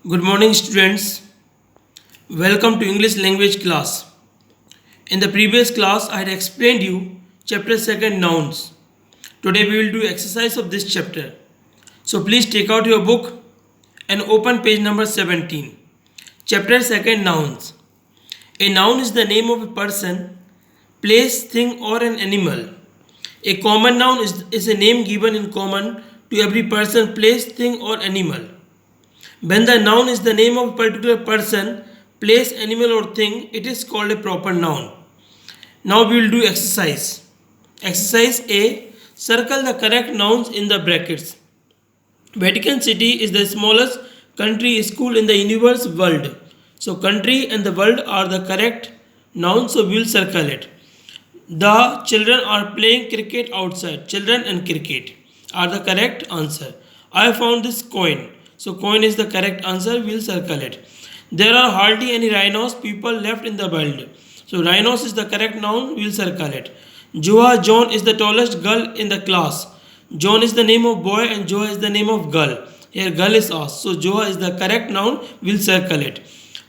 Good morning, students. Welcome to English language class. In the previous class, I had explained you chapter 2 nouns. Today we will do exercise of this chapter. So please take out your book and open page number 17. Chapter 2 nouns. A noun is the name of a person, place, thing or an animal. A common noun is a name given in common to every person, place, thing or animal. When the noun is the name of a particular person, place, animal or thing, it is called a proper noun. Now we will do exercise. Exercise A. Circle the correct nouns in the brackets. Vatican City is the smallest country school in the universe world. So country and the world are the correct nouns, so we will circle it. The children are playing cricket outside. Children and cricket are the correct answer. I found this coin. So coin is the correct answer. We'll circle it. There are hardly any rhinos people left in the world. So rhinos is the correct noun. We'll circle it. Joa John is the tallest girl in the class. John is the name of boy and Joa is the name of girl. Here girl is asked. So Joa is the correct noun. We'll circle it.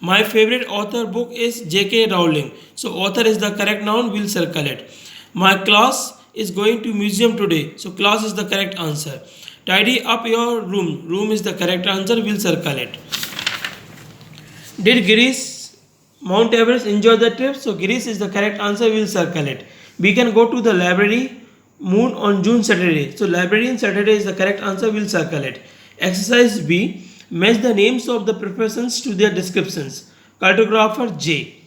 My favorite author book is J.K. Rowling. So author is the correct noun. We'll circle it. My class is going to museum today. So class is the correct answer. Tidy up your room. Room is the correct answer. We'll circle it. Did Girish Mount Everest enjoy the trip? So Girish is the correct answer. We'll circle it. We can go to the library moon on June Saturday. So library on Saturday is the correct answer. We'll circle it. Exercise B. Match the names of the professions to their descriptions. Cartographer J.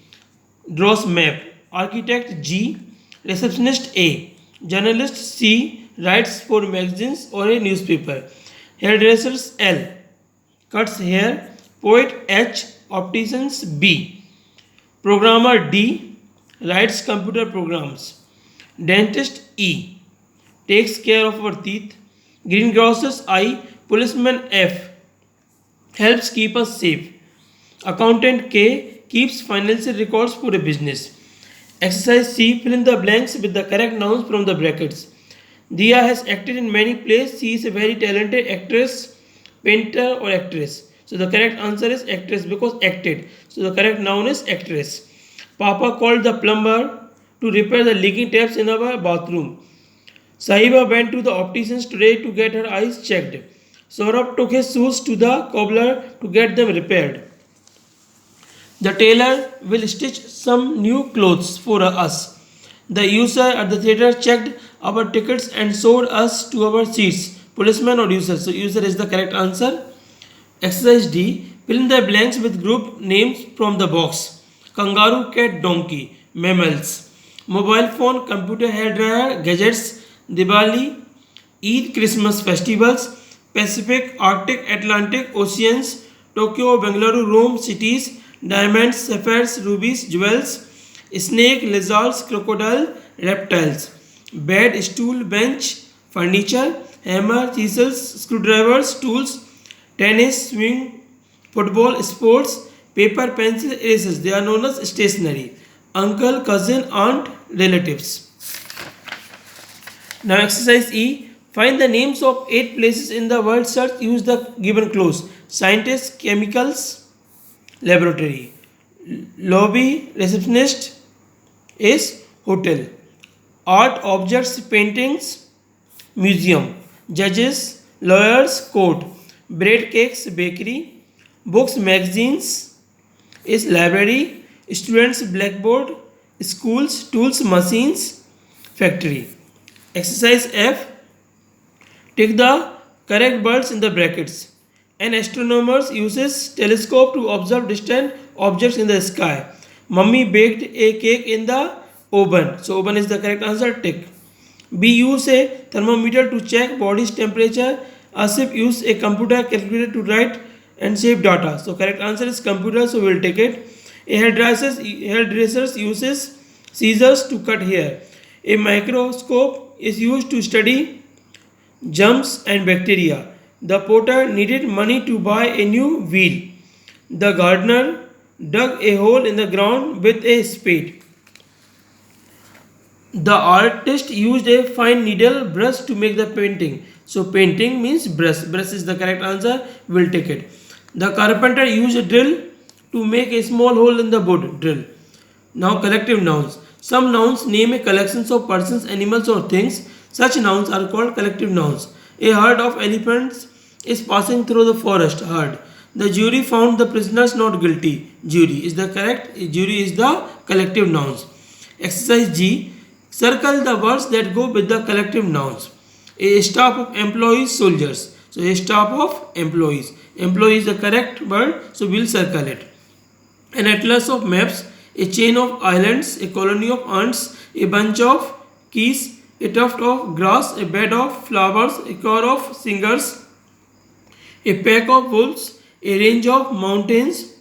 Draws map. Architect G. Receptionist A. Journalist C. Writes for magazines or a newspaper. Hairdressers L. Cuts hair. Poet H. Opticians B. Programmer D. Writes computer programs. Dentist E. Takes care of our teeth. Greengrocers I. Policeman F. Helps keep us safe. Accountant K. Keeps financial records for a business. Exercise C. Fill in the blanks with the correct nouns from the brackets. Dia has acted in many plays. She is a very talented actress, painter or actress. So the correct answer is actress because acted. So the correct noun is actress. Papa called the plumber to repair the leaking taps in our bathroom. Sahiba went to the opticians today to get her eyes checked. Saurabh took his shoes to the cobbler to get them repaired. The tailor will stitch some new clothes for us. The user at the theatre checked our tickets and showed us to our seats. Policeman or user? So user is the correct answer. Exercise D. Fill in the blanks with group names from the box. Kangaroo, cat, donkey. Mammals. Mobile phone, computer, hairdryer, gadgets. Diwali, Eid, Christmas festivals. Pacific, Arctic, Atlantic, oceans. Tokyo, Bengaluru, Rome, cities. Diamonds, sapphires, rubies, jewels. Snake, lizards, crocodile, reptiles. Bed, stool, bench, furniture. Hammer, chisels, screwdrivers, tools. Tennis, swing, football, sports. Paper, pencil, erasers. They are known as stationery. Uncle, cousin, aunt, relatives. Now exercise E. Find the names of 8 places in the world. Search. Use the given clues. Scientist, chemicals, laboratory. Lobby, receptionist is hotel. Art, objects, paintings, museum. Judges, lawyers, court. Bread, cakes, bakery. Books, magazines is library. Students, blackboard. Schools, tools, machines, factory. Exercise F. Take the correct birds in the brackets. An astronomer uses telescope to observe distant objects in the sky. Mummy baked a cake in the oven. So oven is the correct answer. Tick. B. Use a thermometer to check body's temperature. Asif use a computer calculator to write and save data. So correct answer is computer. So we'll take it. A hairdresser uses scissors to cut hair. A microscope is used to study germs and bacteria. The potter needed money to buy a new wheel. The gardener dug a hole in the ground with a spade. The artist used a fine needle brush to make the painting. So painting means brush. Brush is the correct answer. We'll take it. The carpenter used a drill to make a small hole in the wood. Drill. Now collective nouns. Some nouns name a collection of persons, animals or things. Such nouns are called collective nouns. A herd of elephants is passing through the forest. Herd. The jury found the prisoners not guilty. Jury is the collective nouns. Exercise G. Circle the words that go with the collective nouns. A staff of employees, soldiers. So a staff of employees. Employee is the correct word, so we'll circle it. An atlas of maps, a chain of islands, a colony of ants, a bunch of keys, a tuft of grass, a bed of flowers, a choir of singers, a pack of wolves, a range of mountains,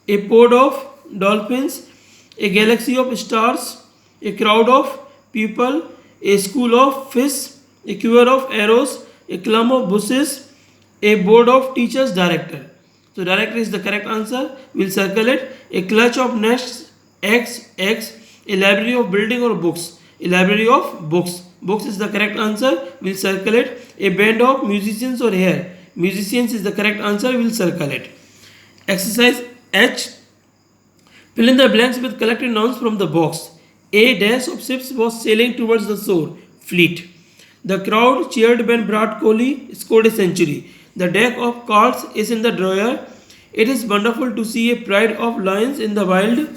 a pod of dolphins, a galaxy of stars, a crowd of people, a school of fish, a quiver of arrows, a clump of bushes, a board of teachers, director. So director is the correct answer. We'll circle it. A clutch of nests, X. A library of building or books. A library of books. Books is the correct answer. We'll circle it. A band of musicians or hair. Musicians is the correct answer. We'll circle it. Exercise H. Fill in the blanks with collective nouns from the box. A dash of ships was sailing towards the shore. Fleet. The crowd cheered when Virat Kohli scored a century. The deck of cards is in the drawer. It is wonderful to see a pride of lions in the wild.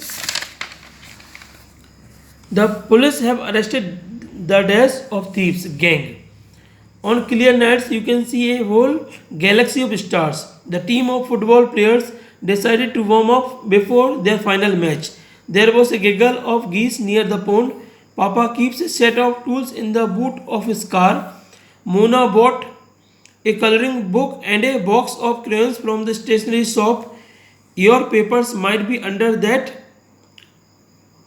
The police have arrested the dash of thieves gang. On clear nights, you can see a whole galaxy of stars. The team of football players decided to warm up before their final match. There was a gaggle of geese near the pond. Papa keeps a set of tools in the boot of his car. Mona bought a coloring book and a box of crayons from the stationery shop. Your papers might be under that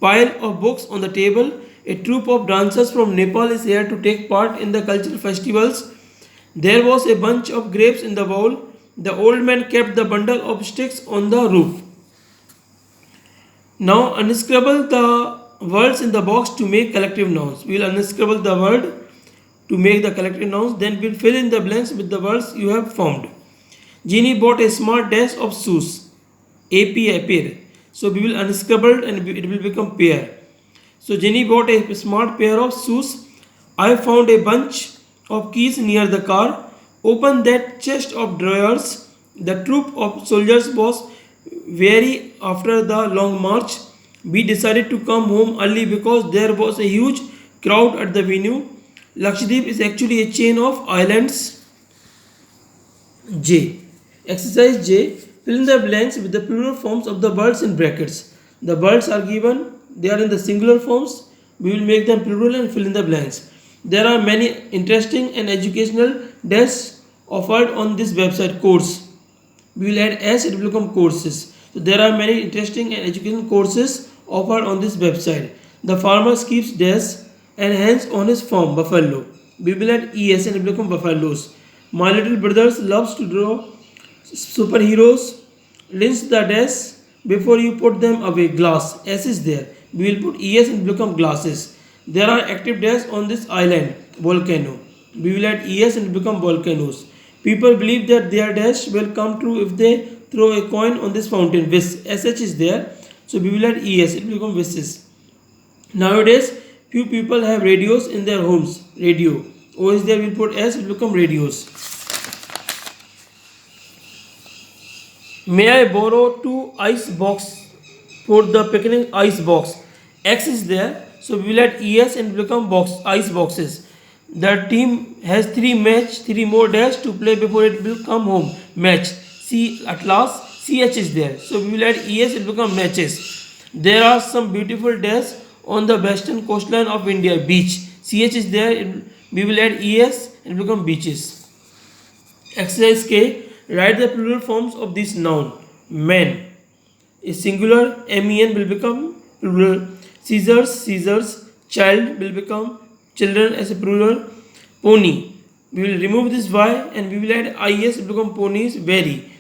pile of books on the table. A troupe of dancers from Nepal is here to take part in the cultural festivals. There was a bunch of grapes in the bowl. The old man kept the bundle of sticks on the roof. Now unscribble the words in the box to make collective nouns. We will unscribble the word to make the collective nouns. Then we'll fill in the blanks with the words you have formed. Jeannie bought a smart dash of shoes. AP, a pair. So we will unscribble and it will become pair. So Jenny bought a smart pair of shoes. I found a bunch of keys near the car. Open that chest of drawers. The troop of soldiers was weary after the long march. We decided to come home early because there was a huge crowd at the venue. Lakshadweep is actually a chain of islands. J. Exercise J. Fill in the blanks with the plural forms of the words in brackets. The words are given. They are in the singular forms. We will make them plural and fill in the blanks. There are many interesting and educational desks offered on this website. Course. We will add S, it will become courses. So there are many interesting and educational courses offered on this website. The farmer keeps desks and hands on his farm. Buffalo. We will add ES and it will become buffaloes. My little brothers loves to draw superheroes. Rinse the desk before you put them away. Glass. S is there. We will put ES and become glasses. There are active desks on this island. Volcano. We will add ES and become volcanoes. People believe that their dash will come true if they throw a coin on this fountain. Wish. SH is there. So we will add ES. It will become wishes. Nowadays, few people have radios in their homes. Radio. O is there. We will put S. It will become radios. May I borrow 2 ice box for the picnic ice box? X is there. So we will add ES and become ice boxes. The team has 3 more dash to play before it will come home. Match. C at last. CH is there. So we will add ES and become matches. There are some beautiful dash on the western coastline of India. Beach. CH is there. We will add ES and become beaches. Exercise K. Write the plural forms of this noun. Man is singular. MEN will become plural. Scissors. Child will become children as a plural. Pony. We will remove this Y and we will add IS to become ponies. Berry.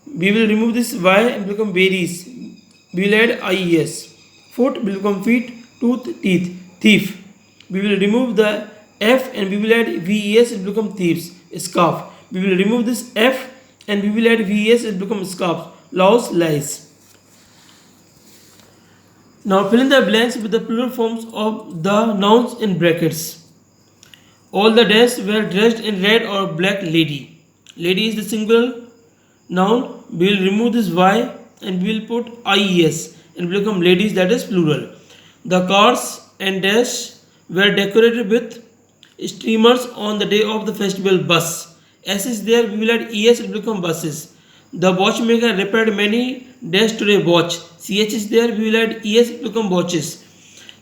We will remove this Y and become berries. We will add IES. Foot will become feet. Tooth, teeth. Thief. We will remove the F and we will add VES and become thieves. Scarf. We will remove this F and we will add VES, it becomes scarves. Laos, lies. Now fill in the blanks with the plural forms of the nouns in brackets. All the days were dressed in red or black. Lady. Lady is the single noun. We will remove this Y and we will put IES and will become ladies, that is plural. The cars and dash were decorated with streamers on the day of the festival. Bus. S is there, we will add ES, it will become buses. The watchmaker repaired many dash to a watch. CH is there, we will add ES, it will become watches.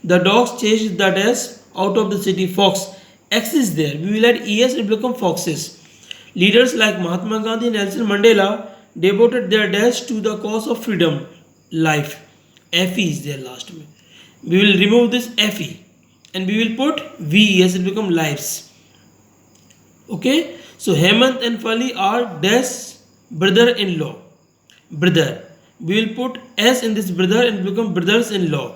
The dogs chased the dash out of the city. Fox. X is there, we will add ES, it will become foxes. Leaders like Mahatma Gandhi and Nelson Mandela devoted their dash to the cause of freedom. Life. FE is there last. We will remove this FE and we will put VES, it will become lives. Okay, so Hemant and Fali are dash brother-in-law. Brother. We will put S in this brother and become brothers-in-law.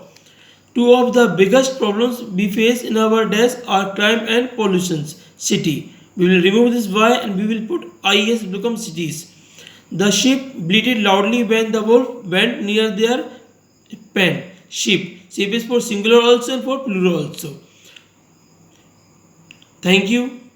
Two of the biggest problems we face in our days are crime and pollution. City. We will remove this Y and we will put IS, become cities. The sheep bleated loudly when the wolf went near their pen. Sheep. Sheep is for singular also and for plural also. Thank you.